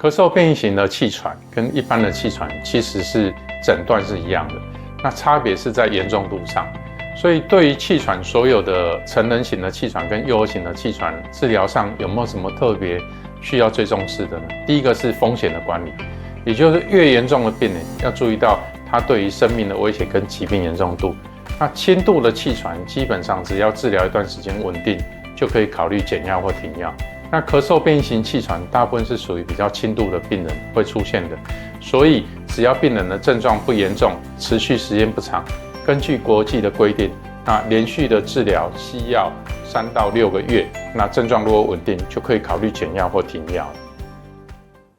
咳嗽变异型的气喘跟一般的气喘其实是诊断是一样的，那差别是在严重度上。所以对于气喘，所有的成人型的气喘跟幼儿型的气喘治疗上有没有什么特别需要最重视的呢？第一个是风险的管理，也就是越严重的病人要注意到他对于生命的威胁跟疾病严重度。那轻度的气喘基本上只要治疗一段时间稳定，就可以考虑减药或停药。那咳嗽变异型气喘大部分是属于比较轻度的病人会出现的，所以只要病人的症状不严重，持续时间不长，根据国际的规定，那连续的治疗西药3到6个月，那症状如果稳定，就可以考虑减药或停药。